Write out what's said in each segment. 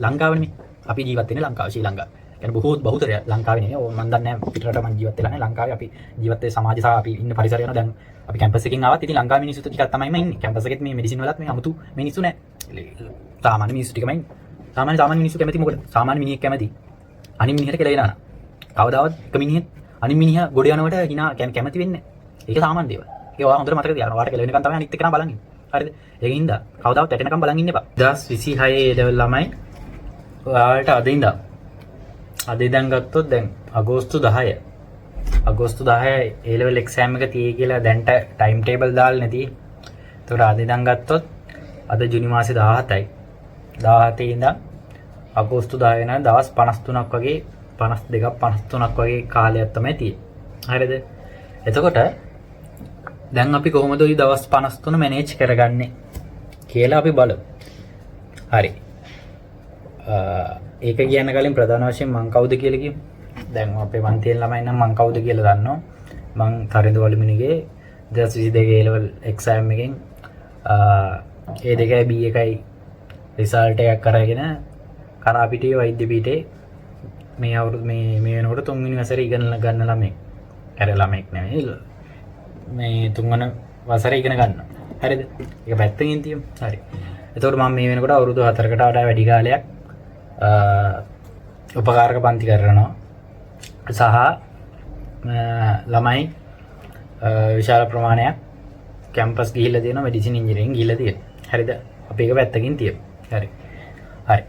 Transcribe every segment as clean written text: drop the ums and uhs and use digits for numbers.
ලංකාවනේ අපි ජීවත් වෙන්නේ ලංකාව ශ්‍රී ලංකාව. කියන්නේ බහුතරය ලංකාවේ නෙමෙයි. මම දන්නේ නැහැ පිටරට මම ජීවත් වෙලා නැහැ. ලංකාවේ අපි ජීවත් වෙන සමාජය සහ අපි ඉන්න පරිසරය යනවා. දැන් අපි කැම්පස් එකකින් ආවත් ඉතින් ලංකාවේ මිනිස්සු ටිකක් තමයි ඉන්නේ. කැම්පස් එකෙත් මේ මෙඩිසින් වලත් මේ 아무තු මිනිස්සු නැහැ. සාමාන්‍ය මිනිස්සු ටිකමයි ඉන්නේ. සාමාන්‍ය මිනිස්සු කැමති මොකද? සාමාන්‍ය මිනිහෙක් කැමති අනිත් මිනිහට කියලා වෙනවා. කවදාවත් එක මිනිහෙක් අනිත් මිනිහා ගොඩ යනවට hina කැමති වෙන්නේ නැහැ. ඒක සාමාන්‍ය දේවල්. ඒක ඔයා හොඳට මතක තියාගන්න. ඔයාට කියලා වෙනකන් තමයි අනිත් එකනා බලන් ඉන්නේ. හරිද? ඒකින්ද කවදාවත් වැටෙනකම් බලන් ඉන්න එපා. 2026 ඒ ලෙවල් ළමයි ඔයාලට අද ඉඳන් අද ඉඳන් ගත්තොත් දැන් අගෝස්තු 10 අගෝස්තු 10 ඒ ලෙවල් එක්සෑම් එක තියෙයි කියලා දැන්ට ටයිම් ටේබල් දාලා නැති. ඒතකොට අද ඉඳන් ගත්තොත් අද ජුනි මාසේ 17යි. 17 ඉඳන් අගෝස්තු 10 වෙනකන් දවස් 53ක් වගේ 52ක් 53ක් වගේ කාලයක් තමයි තියෙන්නේ. හරිද? එතකොට දැන් අපි කොහොමද ওই දවස් 53 මැනේජ් කරගන්නේ කියලා අපි බලමු. හරි. ඒක කියන්න කලින් ප්‍රධාන වශයෙන් මං කවුද කියලා කියමු. දැන් අපේ පන්තියේ ළමයි නම් මං කවුද කියලා දන්නවා. මං තරිඳු වලිමිනිගේ 2022 A level exam එකෙන් A2යි B1යි රිසල්ට් එකක් කරගෙන කරාපිටියේ වෛද්‍ය පීඨේ මේ අවුරුදු මේ වෙනකොට 3 වෙනි වසරේ ඉගෙන ගන්න ළමෙක්. අර ළමෙක් නෙමෙයි. මේ 3 වෙනි වසරේ ඉගෙන ගන්නවා. හරිද? ඒක පැත්තකින් තියමු. හරි. එතකොට මම මේ වෙනකොට අවුරුදු 4කට වඩා වැඩි කාලයක් උපකාරක පන්ති කරනවා. සහ ළමයි විශාල ප්‍රමාණයක් කැම්පස් ගිහිල්ලා තියෙනවා මෙඩිසින් ඉංජිනේරින් ගිහිල්ලා තියෙනවා. හරිද? අපි ඒක පැත්තකින් තියමු. හරි. හරි.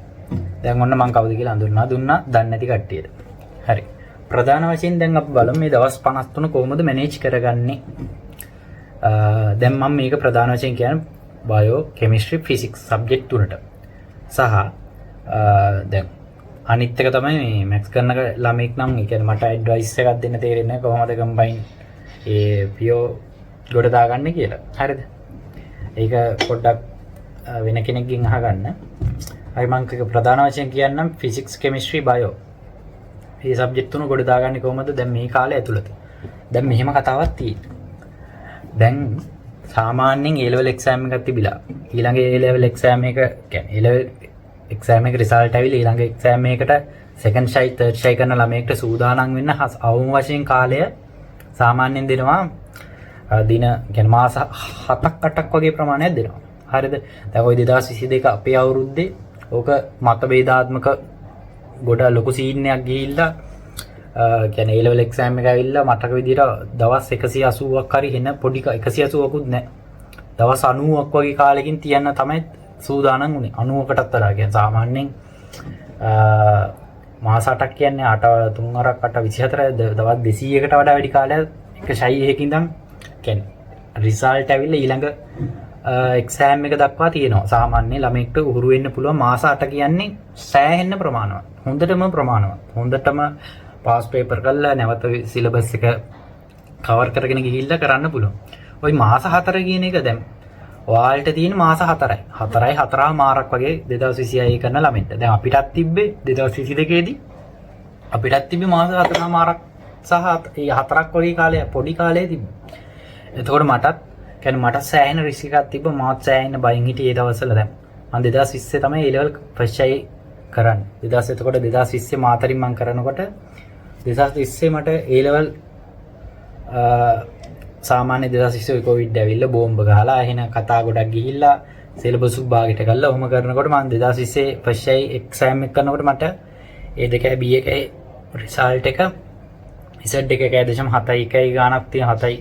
දැන් ඔන්න මම කවුද කියලා අඳුරනවා දුන්නා දන්නේ නැති කට්ටියට. හරි. ප්‍රධාන වශයෙන් දැන් අපි බලමු මේ දවස් 53 කොහොමද මැනේජ් කරගන්නේ. දැන් මම මේක ප්‍රධාන වශයෙන් කියන්නේ බයෝ කෙමිස්ට්‍රි ෆිසික්ස් සබ්ජෙක්ට් තුනට. සහ දැන් අනිත් එක තමයි මේ මැක්ස් කරන ළමෙක් නම් ඒ කියන්නේ මට ඇඩ්වයිස් එකක් දෙන්න තේරෙන්නේ නැහැ කොහොමද කම්බයින් ඒ පියෝ ගොඩ දාගන්නේ කියලා. හරිද? ඒක පොඩ්ඩක් වෙන කෙනෙක්ගෙන් අහගන්න. හරි මම ප්‍රධාන වශයෙන් කියන්නම් ෆිසික්ස් කෙමිස්ට්‍රි බයෝ. මේ සබ්ජෙක්ට් තුන ගොඩ දාගන්නේ කොහොමද දැන් මේ කාලය ඇතුළත. දැන් මෙහෙම කතාවක් තියෙනවා. දැන් සාමාන්‍යයෙන් A level exam එකක් තිබිලා ඊළඟ A level exam එක කියන්නේ A level exam එක රිසල්ට් ඇවිල්ලා ඊළඟ exam එකකට second shy third shy කරන ළමයෙක්ට සූදානම් වෙන්න අවම වශයෙන් කාලය සාමාන්‍යයෙන් දෙනවා දින කියන්නේ මාස 7ක් 8ක් වගේ ප්‍රමාණයක් දෙනවා. හරිද? දැන් ওই 2022 අපේ අවුරුද්දේ ඕක මත ભેදාත්මක ගොඩ ලොකු සීන් එකක් ගිහිල්ලා කියන්නේ A level exam එක ඇවිල්ලා මතක විදිහට දවස් 180ක් හරි එන පොඩි 180කුත් නැහැ. දවස් 90ක් වගේ කාලෙකින් තියන්න තමයි සූදානම් වුණේ. 90කටත් වඩා කියන්නේ සාමාන්‍යයෙන් මාස 8ක් කියන්නේ 8 3 8 24 දවස් 200කට වඩා වැඩි කාලයක් එක ෂයි එකකින් ඉඳන් කියන්නේ රිසල්ට් ඇවිල්ලා ඊළඟ එක්සෑම් එක දක්වා තියෙනවා. සාමාන්‍ය ළමෙක්ට උහුරු වෙන්න පුළුවන් මාස 8 කියන්නේ සෑහෙන්න ප්‍රමාණවත්. හොඳටම ප්‍රමාණවත්. හොඳටම පාස් පේපර් කරලා නැවත සිලබස් එක කවර් කරගෙන ගිහිල්ලා කරන්න පුළුවන්. ওই මාස 4 කියන එක දැන් ඔයාලට තියෙන මාස 4යි. 4යි 4 මාරක් වගේ 2026 කරන ළමෙන්ට. දැන් අපිටත් තිබ්බේ 2022 දී අපිටත් තිබ්බේ මාස 4 මාරක් සහ 4ක් වගේ කාලයක් පොඩි කාලයේ තිබ්බා. එතකොට මට සෑහෙන රිස්ක් එකක් තිබ්බා. මාත් සෑහෙන බයින් හිටියේ ඒ දවස්වල. දැන් මම 2020 තමයි A level ෆස්ට් ෂයි කරන්නේ. 2020 මාතරින් මම කරනකොට 2030 මට A level සාමාන්‍ය 2020 කොවිඩ් ඇවිල්ලා බෝම්බ ගහලා එහෙන කතා ගොඩක් ගිහිල්ලා සිලබස් උක් භාගයට කරලා ඔහොම කරනකොට මම 2020 ෆස්ට් ෂයි එක්සෑම් එක කරනකොට මට A2 B1 රිසල්ට් එක Z1 1.7 1 ගානක් තියෙන 7යි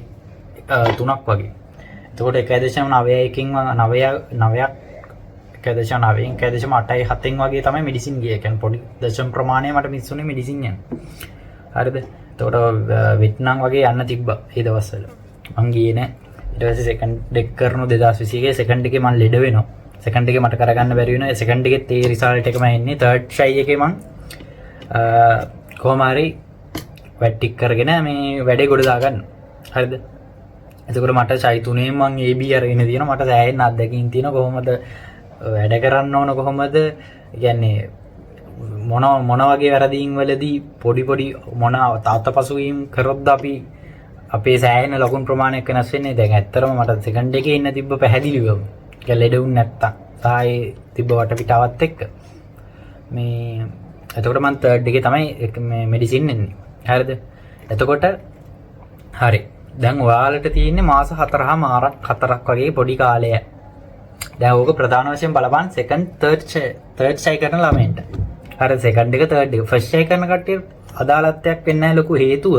3ක් වගේ. එතකොට 1.9කින් 9ක් 1.8යි 7න් වගේ තමයි මෙඩිසින් ගියේ. කියන්නේ පොඩි දශම ප්‍රමාණය මට මිස් වුණේ මෙඩිසින් යන. හරිද? එතකොට වියට්නාම් වගේ යන්න තිබ්බා ඒ දවස්වල. මං ගියේ නෑ. ඊට පස්සේ සෙකන්ඩ් එක කරනු 2021 සෙකන්ඩ් එකේ මං ලෙඩ වෙනවා. සෙකන්ඩ් එකේ මට කරගන්න බැරි වෙනවා. සෙකන්ඩ් එකෙත් ඒ රිසල්ට් එකම එන්නේ. තර්ඩ් ෂයි එකේ මං කොහොම හරි වැටික් කරගෙන මේ වැඩේ ගොඩ දාගන්න. හරිද? එතකොට මට ෂයි 3න් මං AB අරගෙන තියෙනවා. මට සෑහෙන අත්දැකීම් තියෙනවා කොහොමද වැඩ කරන්න ඕන කොහොමද කියන්නේ මොන වගේ වැරදීම් වලදී පොඩි මොන තාත්තපසුවීම් කරොත්ද අපි අපේ සෑහෙන ලකුණු ප්‍රමාණයක් වෙනස් වෙන්නේ. දැන් ඇත්තටම මට සෙකන්ඩ් එකේ ඉන්න තිබ්බ පැහැදිලිවම. ඒක ලෙඩුන් නැත්තම් සායේ තිබ්බ වටපිටාවත් එක්ක මේ එතකොට මම තර්ඩ් එකේ තමයි මේ මෙඩිසින් එන්නේ. හරිද? එතකොට හරි. දැන් ඔයාලට තියෙන්නේ මාස 4ක් වගේ පොඩි කාලය. දැන් ඕක ප්‍රධාන වශයෙන් බලපන් සෙකන්ඩ් තර්ඩ් ෂයි කරන ළමයින්ට. හරි සෙකන්ඩ් එක තර්ඩ් එක ෆස්ට් ෂයි කරන කට්ටිය අදාළත්වයක් වෙන්නේ නැහැ ලොකු හේතුව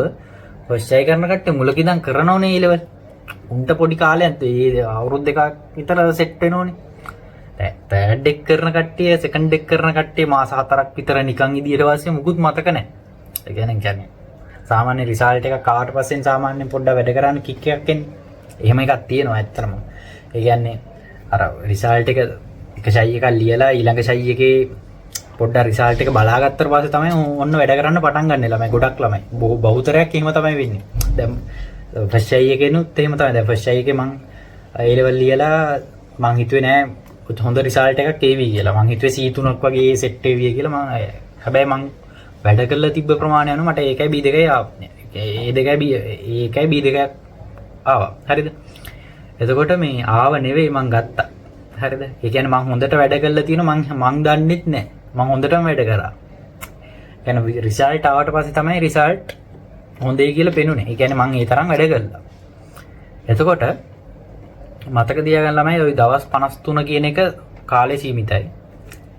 ෆස්ට් ෂයි කරන කට්ටිය මුලක ඉඳන් කරනෝනේ ඒ ලෙවල්. උන්ට පොඩි කාලයක් ඒ අවුරුදු දෙකක් විතර සෙට් වෙනෝනේ. දැන් තර්ඩ් එක කරන කට්ටිය සෙකන්ඩ් එක කරන කට්ටිය මාස 4ක් විතර නිකන් ඉදී ඊට පස්සේ මුකුත් මතක නැහැ. ඒ කියන්නේ සාමාන්‍ය රිසල්ට් එකක් ආවට පස්සේ සාමාන්‍යයෙන් පොඩ්ඩක් වැඩ කරන්න කික් එකක් එන්නේ. එහෙම එකක් තියෙනවා ඇත්තටම. ඒ කියන්නේ අර රිසල්ට් එක ෂයි එකක් ලියලා ඊළඟ ෂයි එකේ පොඩ්ඩක් රිසල්ට් එක බලාගත්තට පස්සේ තමයි ඔන්න වැඩ කරන්න පටන් ගන්න ළමයි. ගොඩක් ළමයි. බහුතරයක් එහෙම තමයි වෙන්නේ. දැන් ෆස්ට් ෂයි එකේනුත් එහෙම තමයි. දැන් ෆස්ට් ෂයි එකේ මං ඒ ලෙවල් ලියලා මං හිතුවේ නෑ හොඳ රිසල්ට් එකක් ඒවි කියලා. මං හිතුවේ C3ක් වගේ සෙට් වෙවි කියලා මං හැබැයි මං වැඩ කරලා තිබ්බ ප්‍රමාණය අනුව මට ඒකයි B2යි ආවේ. ඒකයි B2ක් ආවා. හරිද? එතකොට මේ ආව නෙවෙයි මං ගත්තා. හරිද? ඒ කියන්නේ මං හොඳට වැඩ කරලා තියෙනවා මං දන්නෙත් නැහැ. මං හොඳටම වැඩ කරා. කියන්නේ රිසල්ට් ආවට පස්සේ තමයි රිසල්ට් හොඳයි කියලා පෙනුනේ. ඒ කියන්නේ මං ඒ තරම් වැඩ කළා. එතකොට මතක තියාගන්න ළමයි ওই දවස් 53 කියන එක කාලේ සීමිතයි.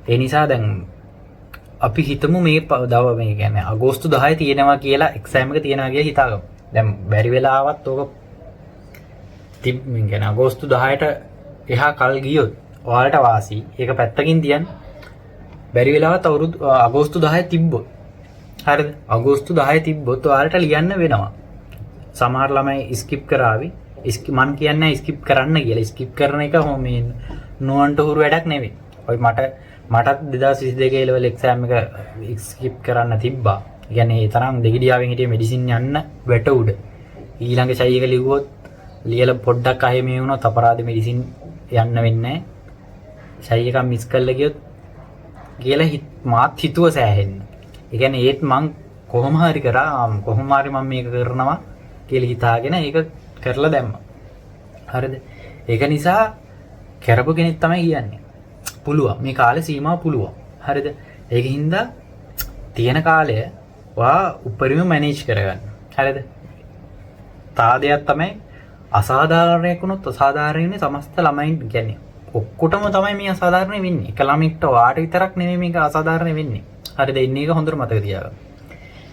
ඒ නිසා දැන් අපි හිතමු මේ කියන්නේ අගෝස්තු 10 තියෙනවා කියලා එක්සෑම් එක තියෙනවා කියලා හිතාගමු. දැන් බැරි වෙලාවත් ඕක කියන්නේ අගෝස්තු 10ට එහා කල් ගියොත් ඔයාලට වාසි. ඒක පැත්තකින් තියන්න. බැරි වෙලාවත් අගෝස්තු 10 තිබ්බොත්. හරිද? අගෝස්තු 10 තිබ්බොත් ඔයාලට ලියන්න වෙනවා. සමහර ළමයි ස්කිප් කරાવી. මන් කියන්නේ ස්කිප් කරන්න කියලා. ස්කිප් කරන එක මේ නුවන්ට හුරු වැඩක් නෙවෙයි. ඔය මටත් 2022 ලෙවල් එක්සෑම් එක ස්කිප් කරන්න තිබ්බා. ඒ කියන්නේ ඒ තරම් දෙගිඩියාවෙන් හිටිය මෙඩිසින් යන්න වැට උඩ. ඊළඟ ෂයි එක ලිව්වොත් ලියලා පොඩ්ඩක් අහේ මේ වුණොත් අපරාධ මෙඩිසින් යන්න වෙන්නේ නැහැ. ෂයි එකක් මිස් කරලා ගියොත් කියලා මාත් හිතුව සෑහෙන්න. ඒ කියන්නේ ඒත් මං කොහොම හරි කරා කොහොම හරි මම මේක කරනවා කියලා හිතාගෙන ඒක කරලා දැම්මා. හරිද? ඒක නිසා කරපු කෙනෙක් තමයි කියන්නේ. පුළුවන්. මේ කාලේ සීමාව පුළුවන්. හරිද? ඒකින්ද තියෙන කාලය වා උපරිම මැනේජ් කරගන්න. හරිද? තාදයක් තමයි අසාධාරණයක් වුණොත් අසාධාරණනේ සමස්ත ළමයින් කියන්නේ ඔක්කොටම තමයි මේ අසාධාරණ වෙන්නේ. එක ළමෙක්ට වාට විතරක් නෙමෙයි මේක අසාධාරණ වෙන්නේ. හරිද? ඉන්නේ එක හොඳට මතක තියාගන්න.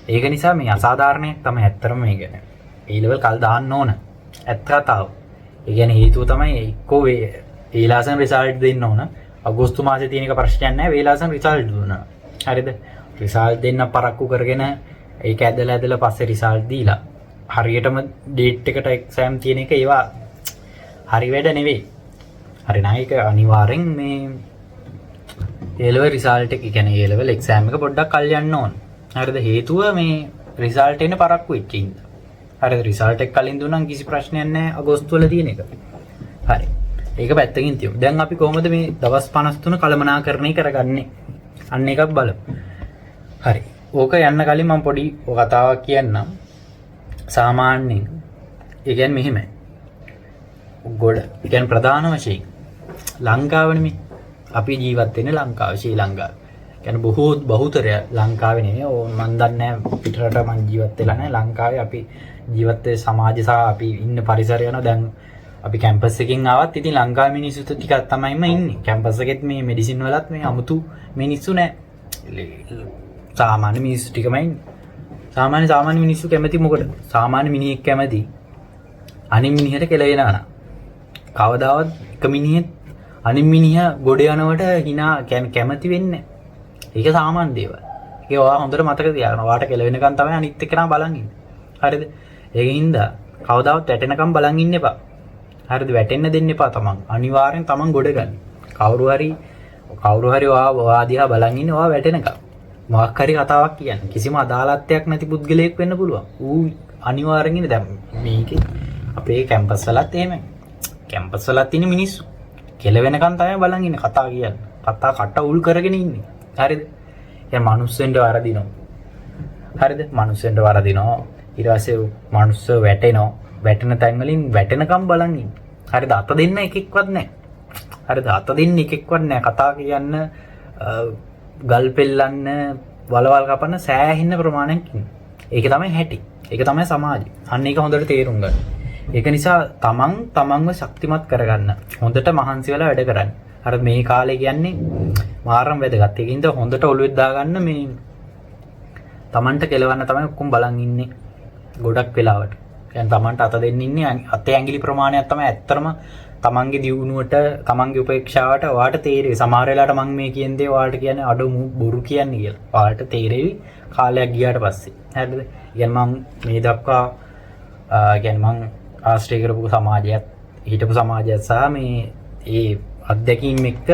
ඒක නිසා මේ අසාධාරණයක් තමයි ඇත්තටම මේ කියන්නේ. ඒ ලෙවල් කල් දාන්න ඕන. ඇත්ත කතාව. ඒ කියන්නේ හේතුව තමයි එක්කෝ වේලාසන් රිසල්ට් දෙන්න ඕන. අගෝස්තු මාසේ තියෙන එක ප්‍රශ්නයක් නැහැ. වේලාසන් රිසල්ට් දුන්නා. හරිද? රිසල්ට් දෙන්න පරක්කු කරගෙන ඒක ඇදලා පස්සේ රිසල්ට් දීලා හරියටම ඩේට් එකට එක්සෑම් තියෙන එක ඒවා හරි වැඩ නෙවෙයි. හරි නෑ ඒක අනිවාර්යෙන් මේ A level රිසල්ට් එක කියන්නේ A level එක්සෑම් එක පොඩ්ඩක් කල් යන්න ඕන. හරිද? හේතුව මේ රිසල්ට් එන්න පරක්කු වෙච්ච ඉඳ. හරිද? රිසල්ට් එක කලින් දුන්නම් කිසි ප්‍රශ්නයක් නැහැ අගෝස්තු වල තියෙන එක. හරි. ඒක පැත්තකින් තියමු. දැන් අපි කොහොමද මේ දවස් 53 කළමනාකරණය කරගන්නේ? අන්න එකක් බලමු. හරි. ඕක යන්න කලින් මම පොඩි කතාවක් කියන්නම්. සාමාන්‍යයෙන් ඒ කියන්නේ මෙහෙමයි. ගොඩ ඒ කියන්නේ ප්‍රධාන වශයෙන් ලංකාවනේ මේ අපි ජීවත් වෙන්නේ ලංකාවේ ශ්‍රී ලංකාවේ. කියන්නේ බහුතරය ලංකාවේ නෙමෙයි. මම දන්නේ පිටරට මම ජීවත් වෙලා නැහැ. ලංකාවේ අපි ජීවත් වෙ සමාජ සහ අපි ඉන්න පරිසරය යනවා. දැන් අපි කැම්පස් එකකින් ආවත් ඉතින් ලංකාවේ මිනිස්සු ටිකක් තමයිම ඉන්නේ. කැම්පස් එකෙත් මේ මෙඩිසින් වලත් මේ 아무තු මිනිස්සු නැහැ. සාමාන්‍ය මිනිස්සු ටිකමයි ඉන්නේ. සාමාන්‍ය මිනිස්සු කැමති මොකද? සාමාන්‍ය මිනිහෙක් කැමති අනිත් මිනිහට කෙලවෙනවා නා. කවදාවත් එක මිනිහෙක් අනිත් මිනිහා ගොඩ යනවට hina කැමති වෙන්නේ නැහැ. ඒක සාමාන්‍ය දේවල්. ඒක ඔයා හොඳට මතක තියාගන්න. ඔයාට කෙලවෙනකන් තමයි අනිත් එක්කෙනා බලන් ඉන්නේ. හරිද? ඒකින්ද කවදාවත් වැටෙනකම් බලන් ඉන්න එපා. හරිද? වැටෙන්න දෙන්න එපා තමන්. අනිවාර්යෙන් තමන් ගොඩ ගන්න. කවුරු හරි ඔයා දිහා බලන් ඉන්නේ ඔයා වැටෙනකම්. මොකක් හරි කතාවක් කියන්නේ. කිසිම අදාළත්වයක් නැති පුද්ගලයෙක් වෙන්න පුළුවන්. ඌ අනිවාර්යෙන් ඉන්නේ දැන් මේකේ අපේ කැම්පස් වලත් එහෙමයි. කැම්පස් වලත් ඉන්න මිනිස්සු කෙලවෙනකන් තමයි බලන් ඉන්නේ කතා කියන්නේ. කතා කට උල් කරගෙන ඉන්නේ. හරිද? ඒ මිනිස්සුන්ට වරදිනවා. හරිද? මිනිස්සුන්ට වරදිනවා. ඊට පස්සේ මිනිස්සු වැටෙනවා. වැටෙන තැන් වලින් වැටෙනකම් බලන් ඉන්නේ. හරිද? අත දෙන්න එකෙක්වත් නැහැ. හරිද? අත දෙන්න එකෙක්වත් නැහැ. කතා කියන්න ගල් පෙල්ලන්න වලවල් කපන්න සෑහෙන ප්‍රමාණයක් ඉන්නවා. ඒක තමයි හැටි. ඒක තමයි සමාජය. අන්න ඒක හොඳට තේරුම් ගන්න. ඒක නිසා තමන්ව ශක්තිමත් කරගන්න. හොඳට මහන්සි වෙලා වැඩ කරන්න. අර මේ කාලේ කියන්නේ මාරම් වැදගත්. ඒකින්ද හොඳට ඔළුවෙත් දාගන්න මේ තමන්ට කෙලවන්න තමයි ඔක්කොම බලන් ඉන්නේ. ගොඩක් වෙලාවට. يعني තමන්ට අත දෙන්න ඉන්නේ අතේ ඇඟිලි ප්‍රමාණයක් තමයි ඇත්තටම තමන්ගේ දියුණුවට තමන්ගේ උපේක්ෂාවට ඔයාට තේරෙයි. සමහර වෙලාවට මම මේ කියන දේ ඔයාට කියන්නේ අඩු බොරු කියන්නේ කියලා. ඔයාට තේරෙවි කාලයක් ගියාට පස්සේ. හරිද? يعني මම මේ දක්වා يعني මම ආශ්‍රය කරපු සමාජයත් හිටපු සමාජයත් සහ මේ ඒ අත්දැකීම් එක්ක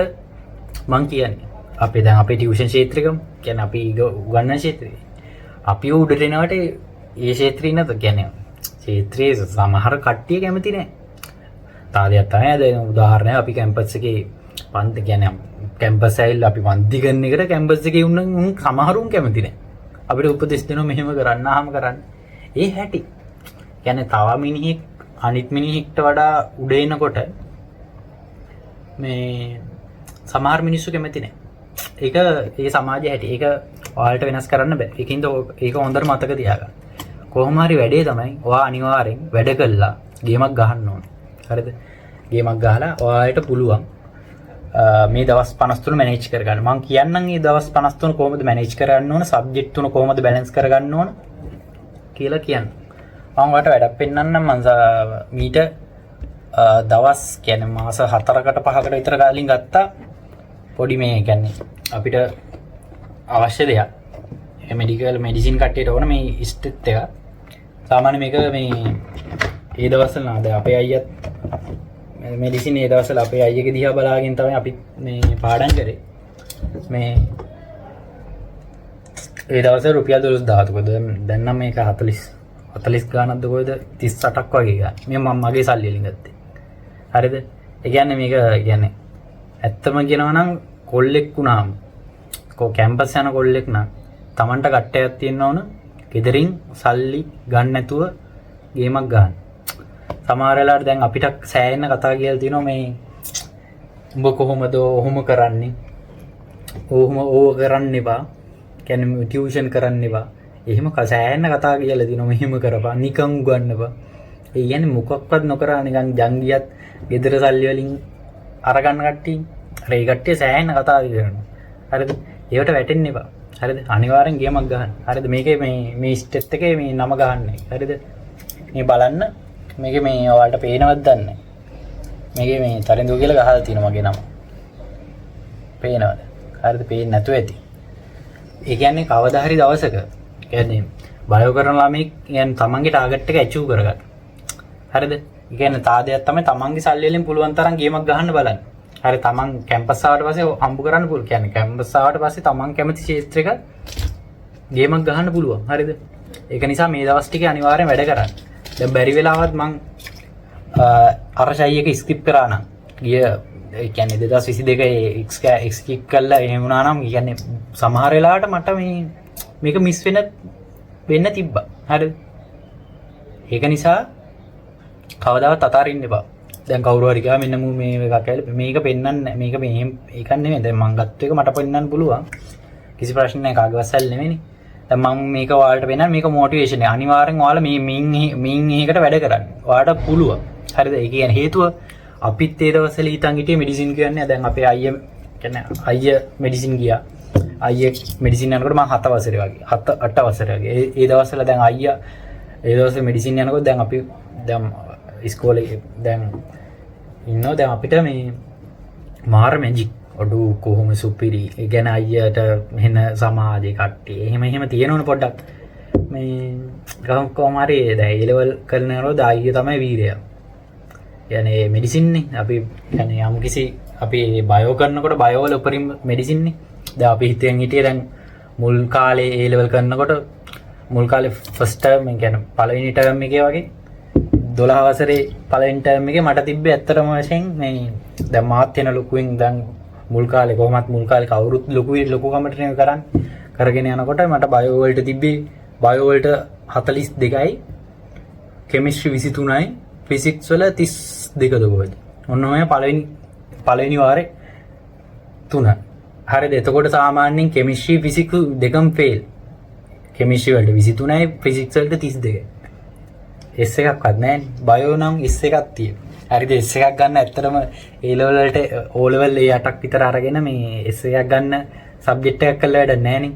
මම කියන්නේ අපේ දැන් අපේ ටියුෂන් ක්ෂේත්‍රෙකම කියන්නේ අපි උගන්වන ක්ෂේත්‍රේ අපි උඩට එනවට ඒ ක්ෂේත්‍රේ නේද කියන්නේ ක්ෂේත්‍රයේ සමහර කට්ටිය කැමති නැහැ. තාදයක් තමයි දැන් උදාහරණයක් අපි කැම්පස් එකේ පන්ති කියන්නේ කැම්පස් ඇවිල්ලා අපි වන්දි කරන එකට කැම්පස් එකේ උන් සමහරුන් කැමති නැහැ. අපිට උපදෙස් දෙනවා මෙහෙම කරන්න ආම කරන්න. ඒ හැටි. කියන්නේ තව මිනිහෙක් අනිත් මිනිහෙක්ට වඩා උඩ එනකොට මේ සමහර මිනිස්සු කැමති නැහැ. ඒක ඒ සමාජයේ හැටි. ඒක ඔයාලට වෙනස් කරන්න බෑ. ඒකින්ද ඒක හොඳට මතක තියාගන්න. කොහොම හරි වැඩේ තමයි ඔයා අනිවාර්යෙන් වැඩ කළා ගේමක් ගහන්න ඕන. හරිද? ගේමක් ගහලා ඔයාලට පුළුවන් මේ දවස් 53 මැනේජ් කරගන්න. මම කියන්නම් මේ දවස් 53 කොහොමද මැනේජ් කරගන්න ඕන, සබ්ජෙක්ට් තුන කොහොමද බැලන්ස් කරගන්න ඕන කියලා කියන්න. මම ඔයාලට වැඩක් පෙන්නන්නම්. මම මීට දවස් කියන්නේ මාස 4කට 5කට විතර කාලෙකින් ගත්තා පොඩි මේ කියන්නේ අපිට අවශ්‍ය දෙයක්. මෙඩිකල් මෙඩිසින් කට්ටියට ඕන මේ ස්ටෙත් එක. සාමාන්‍ය මේක මේ ඒ දවස්වල නාද අපේ අයියත් මෙඩිසින් ඒ දවස්වල අපේ අයියගේ දිහා බලාගෙන තමයි අපි මේ පාඩම් කරේ. මේ ඒ දවස්වල රුපියල් 12000ක් කොහෙද දැන් නම් මේක 40 ගානක්ද කොහෙද 38ක් වගේ ගන්න. මේ මම මගේ සල්ලි වලින් ගත්තේ. හරිද? ඒ කියන්නේ මේක කියන්නේ ඇත්තම කියනවා නම් කොල්ලෙක් වුණාම කැම්පස් යන කොල්ලෙක් නම් Tamanට කට්ටයක් තියෙන්න ඕන. ගෙදරින් සල්ලි ගන්න නැතුව ගේමක් ගන්න. සමහර වෙලාවට දැන් අපිට සෑහෙන කතා කියලා තියෙනවා මේ උඹ කොහොමද ඔහොම කරන්නේ? ඔහොම ඕව කරන්න එපා. කියන්නේ ටියුෂන් කරන්න එපා. එහෙම සෑහෙන කතා කියලා තියෙනවා මෙහෙම කරපන් නිකන් උගන්නපන්. ඒ කියන්නේ මොකක්වත් නොකර නිකන් ජංගියත් ගෙදර සල්ලි වලින් අරගන්න කට්ටිය. අර ඒ කට්ටිය සෑහෙන කතා කරනවා. හරිද? ඒවට වැටෙන්න එපා. හරිද? අනිවාර්යෙන් ගේමක් ගහන්න. හරිද? මේකේ මේ ස්ටෙත් එකේ මේ නම ගහන්නේ. හරිද? මේ බලන්න මේකේ මේ ඔයාලට පේනවද දන්නේ. මේකේ මේ තරිඳු කියලා ගහලා තියෙනවා මගේ නම. පේනවද? හරිද? පේන්නේ නැතුව ඇති. ඒ කියන්නේ කවදා හරි දවසක කියන්නේ බයෝ කරන ළමයි කියන්නේ තමන්ගේ ටාගට් එක ඇචීව් කරගන්න. හරිද? ඒ කියන්නේ තාදයක් තමයි තමන්ගේ සල්ලි වලින් පුළුවන් තරම් ගේමක් ගහන්න බලන්න. හරි තමන් කැම්පස් ආවට පස්සේ හම්බ කරන්න පුළුවන්. කියන්නේ කැම්පස් ආවට පස්සේ තමන් කැමති ක්ෂේත්‍රයක ගේමක් ගහන්න පුළුවන්. හරිද? ඒක නිසා මේ දවස් ටිකේ අනිවාර්යෙන් වැඩ කරන්න. දැන් බැරි වෙලාවත් මං අර ෂයි එක ස්කිප් කරා නම් ගිය ඒ කියන්නේ 2022 එක ස්කිප් කළා එහෙම වුණා නම් කියන්නේ සමහර වෙලාවට මට මේක මිස් වෙන්න තිබ්බා. හරිද? ඒක නිසා කවදාවත් අතාරින්න එපා. දැන් කවුරු හරි ගා මෙන්න මේ එකක් ඇවිල්ලා මේක පෙන්වන්න මේක මෙහෙම එකක් නෙමෙයි. දැන් මං ගත්ත එක මට පෙන්වන්න පුළුවන්. කිසි ප්‍රශ්නයක් නැහැ. කාගේවත් සැල් නෙමෙයිනේ. දැන් මම මේක ඔයාලට වෙනනම් මේක මොටිවේෂන් එක. අනිවාර්යෙන් ඔයාලා මින් එකකට වැඩ කරන්න. ඔයාලට පුළුවන්. හරිද? ඒ කියන්නේ හේතුව අපිත් ඒ දවස්වල හිතන් හිටියේ මෙඩිසින් කියන්නේ දැන් අපේ අයිය මෙඩිසින් ගියා. අයිය මෙඩිසින් යනකොට මම 7 වසරේ වගේ 8 වසරේ වගේ. ඒ දවස්වල දැන් අයියා ඒ දවස්වල මෙඩිසින් යනකොට දැන් අපි දැන් ඉස්කෝලේ දැන් ඉන්නවා. දැන් අපිට මේ මාර මැජික් ඔඩු කොහොම සුපිරි. ඒ කියන්නේ අයියට මෙහෙන සමාජේ කට්ටිය. එහෙම තියෙනවනේ පොඩ්ඩක්. මේ කොහොම හරි දැන් ඒ ලෙවල් කරනකොට අයිය තමයි වීරයා. කියන්නේ මෙඩිසින් නේ. අපි කියන්නේ යම් කිසි අපි බයෝ කරනකොට බයෝ වල උපරිම මෙඩිසින් නේ. දැන් අපි හිතෙන් හිටියේ දැන් මුල් කාලේ ඒ ලෙවල් කරනකොට මුල් කාලේ ෆස්ට් ටර්ම් ඒ කියන්නේ පළවෙනි ටර්ම් එකේ වගේ 12 වසරේ පළවෙනි ටර්ම් එකේ මට තිබ්බේ ඇත්තටම වශයෙන් මේ දැන් මාත් වෙන ලොකුවෙන් දැන් මුල් කාලේ කොහොමත් මුල් කාලේ කවුරුත් ලොකු කමටනේ කරන්නේ කරගෙන යනකොට මට බයෝ වලට තිබ්බේ බයෝ වලට 42යි කෙමිස්ට්‍රි 23යි ෆිසික්ස් වල 32 දකෝද ඔන්න ඔය පළවෙනි වාරේ 3 හරිද? එතකොට සාමාන්‍යයෙන් කෙමිස්ට්‍රි ෆිසික්ස් දෙකම ෆේල්. කෙමිස්ට්‍රි වලට 23යි ෆිසික්ස් වලට 32යි. S එකක්වත් නැහැ. බයෝ නම් S එකක් තියෙනවා. හරිද? S එකක් ගන්න ඇත්තටම A level වලට O level A8ක් විතර අරගෙන මේ S එකක් ගන්න සබ්ජෙක්ට් එකක් කරලා වැඩක් නැහැ නේ.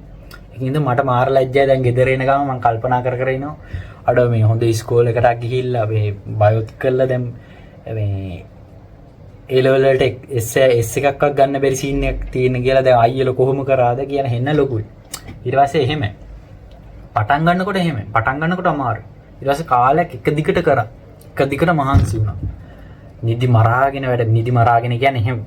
ඒකින්ද මට මාර ලැජ්ජයි දැන් ගෙදර එන ගම මම කල්පනා කර ඉනවා. අඩ මේ හොඳ ඉස්කෝල එකකට ගිහිල්ලා මේ බයොත් කරලා දැන් මේ A level වලට S එකක්වත් ගන්න බැරි සීන් එකක් තියෙන කියලා දැන් අයියල කොහොම කරාද කියන හෙන්න ලොකුයි. ඊට පස්සේ එහෙම පටන් ගන්නකොට එහෙම පටන් ගන්නකොට අමාරුයි. ඊට පස්සේ කාලයක් එක දිගට කරා. එක දිගට මහන්සි වුණා. නිදි මරාගෙන වැඩ නිදි මරාගෙන කියන්නේ එහෙම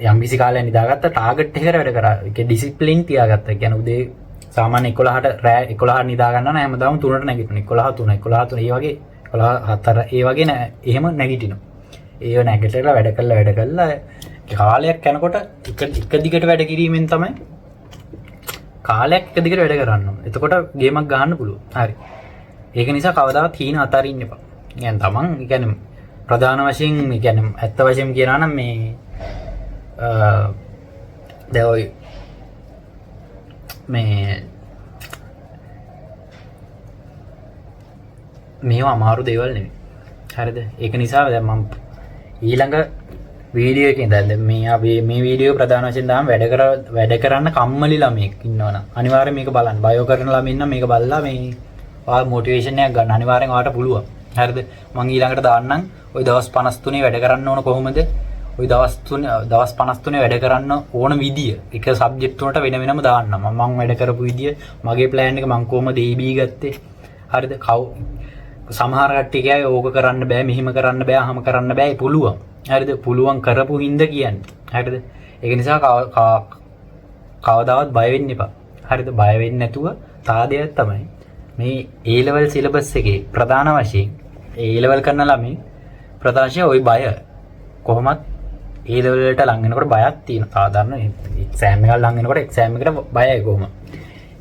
යම් කිසි කාලයක් නිදාගත්ත ටාගට් එකකට වැඩ කරා. ඒකේ ඩිසිප්ලින් තියාගත්තා. කියන්නේ උදේ සාමාන්‍ය 11ට රෑ 11ට නිදා ගන්නවා නම් හැමදාම 3ට නැගිටිනවා. 11 3 ඒ වගේ 11 4 ඒ වගේ එහෙම නැගිටිනවා. ඒව නැගිටලා වැඩ කළා කාලයක් යනකොට එක දිගට වැඩ කිරීමෙන් තමයි කාලයක් එක දිගට වැඩ කරන්න ඕනේ. එතකොට ගේමක් ගන්න පුළුවන්. හරි. ඒක නිසා කවදාවත් හීන අතාරින්න එපා. يعني තමන් කියන්නේ ප්‍රධාන වශයෙන් කියන්නේ ඇත්ත වශයෙන් කියනවා නම් මේ දැන් ඔය මේවා අමාරු දේවල් නෙමෙයි. හරිද? ඒක නිසා දැන් මම ඊළඟ වීඩියෝ එකේ දැන් මේ වීඩියෝ ප්‍රධාන වශයෙන් දාම වැඩ කරන්න කම්මැලි ළමෙක් ඉන්නවනම් අනිවාර්යෙන් මේක බලන්න. බයෝ කරන ළමයි ඉන්න මේක බලලා මේ ඔයා මොටිවේෂන් එකක් ගන්න. අනිවාර්යෙන් ඔයාට පුළුවන්. හරිද? මම ඊළඟට දාන්නම් ওই දවස් 53 වැඩ කරන්න ඕන කොහොමද? ওই දවස් 53 වැඩ කරන්න ඕන විදිය එක සබ්ජෙක්ට් වලට වෙන වෙනම දාන්නම්. මම වැඩ කරපු විදිය මගේ ප්ලෑන් එක මම කොහොමද AB ගත්තේ? හරිද? සමහර කට්ටිය කියයි ඕක කරන්න බෑ, මෙහිම කරන්න බෑ, අහම කරන්න බෑ. පුළුවන්. හරිද? පුළුවන් කරපු හින්දා කියන්නේ. හරිද? ඒක නිසා කවදාවත් බය වෙන්න එපා. හරිද? බය වෙන්නේ නැතුව තාදයක් තමයි මේ A level syllabus එකේ ප්‍රධාන වශයෙන් A level කරන ළමයි ප්‍රධානශය ওই බය කොහොමත් A level වලට ලං වෙනකොට බයක් තියෙනවා. සාමාන්‍ය එක්සෑම් එකක් ලං වෙනකොට එක්සෑම් එකට බයයි කොහොම.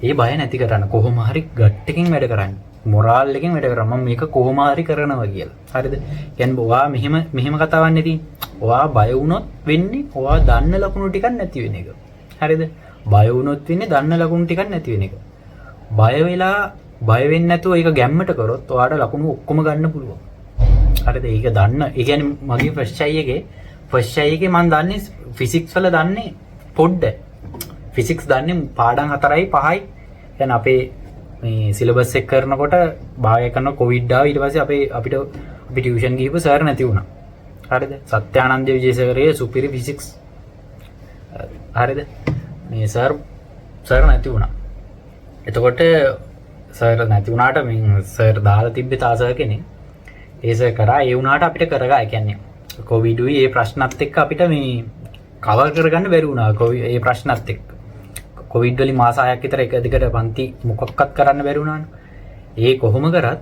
ඒ බය නැති කරන්න කොහොම හරි ගට් එකකින් වැඩ කරන්න. මොරාල් එකෙන් වැඩ කරා මම මේක කොහොම හරි කරනවා කියලා. හරිද? කියන්නේ ඔයා මෙහෙම කතාවක් නෙති. ඔයා බය වුණොත් වෙන්නේ ඔයා දන්න ලකුණු ටිකක් නැති වෙන එක. හරිද? බය වුණොත් වෙන්නේ දන්න ලකුණු ටිකක් නැති වෙන එක. බය වෙන්නේ නැතුව ඒක ගැම්මට කරොත් ඔයාට ලකුණු ඔක්කොම ගන්න පුළුවන්. හරිද? ඒක දන්න. ඒ කියන්නේ මගේ ෆස්ට් එකේ මම දන්නේ ෆිසික්ස් වල දන්නේ පොඩ්ඩයි. ෆිසික්ස් දන්නේ පාඩම් 4යි 5යි. يعني අපේ මේ සිලබස් එක කරනකොට භාගය කරන කොවිඩ් ආවා. ඊට පස්සේ අපිට අපි ටියුෂන් ගිහපු සර් නැති වුණා. හරිද? සත්‍යානන්ද විජේසේකරේ සුපිරි ෆිසික්ස්. හරිද? මේ සර් නැති වුණා. එතකොට සර් නැති වුණාට මේ සර් දාලා තිබ්බේ තා සර් කෙනෙක්. ඒ සර් කරා ඒ වුණාට අපිට කරගා. ඒ කියන්නේ කොවිඩ් උයි ඒ ප්‍රශ්නත් එක්ක අපිට මේ කවර් කරගන්න බැරි වුණා. ඒ ප්‍රශ්නත් එක්ක කොවිඩ් වලින් මාස 6ක් විතර එක දිගට පන්ති මොකක්වත් කරන්න බැරි වුණානේ. ඒ කොහොම කරත්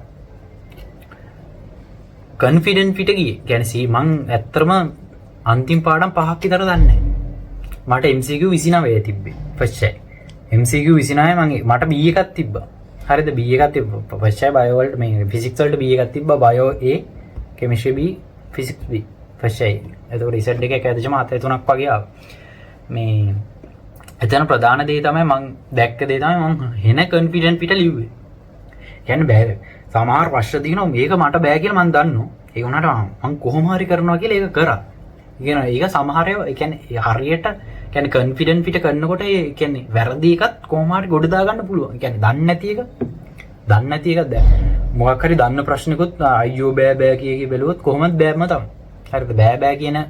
කන්ෆිඩන්ට් පිට ගියේ. කියන්නේ මං ඇත්තටම අන්තිම පාඩම් 5ක් විතර දන්නේ මට MCQ 29 තිබ්බේ ෆස්ට් එකයි. MCQ 29 මට B එකක් තිබ්බා. හරිද? B එකක් තිබ්බා. ෆස්ට් එකයි බයෝ වලට මේ ෆිසික්ස් වලට B එකක් තිබ්බා. Bio A, chemistry B, physics B first එකයි. එතකොට රිසල්ට් එක ඇදෙච්චම 73ක් වගේ ආවා. මේ එතන ප්‍රධාන දේ තමයි මම දැක්ක දේ තමයි මම හෙන කන්ෆිඩන්ට් පිට ලිව්වේ. කියන්නේ බෑ. සමහර ප්‍රශ්න තියෙනවා මේක මට බෑ කියලා මම දන්නවා. ඒ වුණාට මම කොහොම හරි කරනවා කියලා ඒක කරා. කියන ඒක සමහර ඒවා ඒ කියන්නේ හරියට කියන්නේ කන්ෆිඩන්ට් පිට කරනකොට ඒ කියන්නේ වැරදි එකත් කොහොම හරි ගොඩ දා ගන්න පුළුවන්. ඒ කියන්නේ දන්නේ නැති එක දැන් මොකක් හරි දන්න ප්‍රශ්නකුත් අයියෝ බෑ කිය බැලුවොත් කොහොමද බෑම තමයි. හරිද? බෑ කියන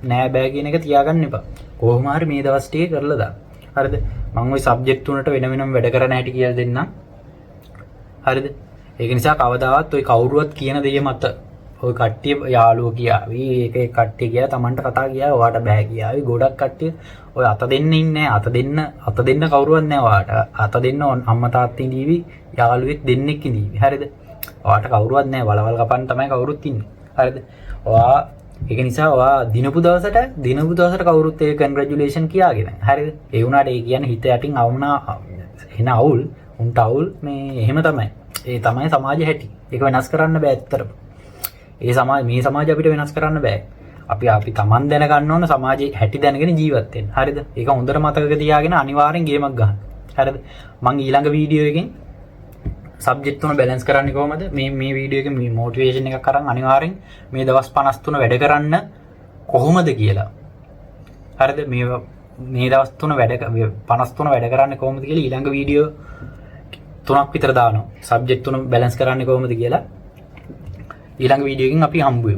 නෑ බෑ කියන එක තියාගන්න එපා. කොහොම හරි මේ දවස් ටිකේ කරලා දාන්න. හරිද? මම ওই සබ්ජෙක්ට් තුනට වෙන වෙනම වැඩ කරන හැටි කියලා දෙන්නම්. හරිද? ඒක නිසා කවදාවත් ওই කවුරුවත් කියන දේ මත ওই කට්ටිය යාළුවෝ කියාවි ඒක කට්ටිය කියලා Tamanට කතා කියා ඔයාට බෑ කියාවි ගොඩක් කට්ටිය ඔය අත දෙන්න ඉන්නේ අත දෙන්න කවුරුවත් නෑ ඔයාට අත දෙන්න අම්මා තාත්තා ඉඳීවි යාළුවෙක් දෙන්නෙක් ඉඳීවි. හරිද? ඔයාට කවුරුවත් නෑ වලවල් කපන්න තමයි කවුරුත් ඉන්නේ. හරිද? ඔයා ඒක නිසා ඔයා දිනපු දවසට කවුරුත් ඒ කන්ග්‍රැචුලේෂන් කියාගෙන. හරිද? ඒ වුණාට ඒ කියන්නේ හිත යටින් එන අවුල් උන්ට අවුල් මේ එහෙම තමයි. ඒ තමයි සමාජ හැටි. ඒක වෙනස් කරන්න බෑ ඇත්තටම. මේ සමාජ අපිට වෙනස් කරන්න බෑ. අපි Taman දැනගන්න ඕන සමාජයේ හැටි දැනගෙන ජීවත් වෙන්න. හරිද? ඒක හොඳට මතකක තියාගෙන අනිවාර්යෙන් ගේමක් ගන්න. හරිද? මම ඊළඟ වීඩියෝ එකෙන් සබ්ජෙක්ට් තුන බැලන්ස් කරන්නේ කොහමද? මේ වීඩියෝ එකේ මේ මොටිවේෂන් එකක් අරන් අනිවාර්යෙන් මේ දවස් 53 වැඩ කරන්න කොහොමද කියලා. හරිද? මේ දවස් 3 53 වැඩ කරන්නේ කොහොමද කියලා ඊළඟ වීඩියෝ 3ක් විතර දානවා. සබ්ජෙක්ට් තුන බැලන්ස් කරන්නේ කොහොමද කියලා ඊළඟ වීඩියෝ එකකින් අපි හම්බ වෙමු.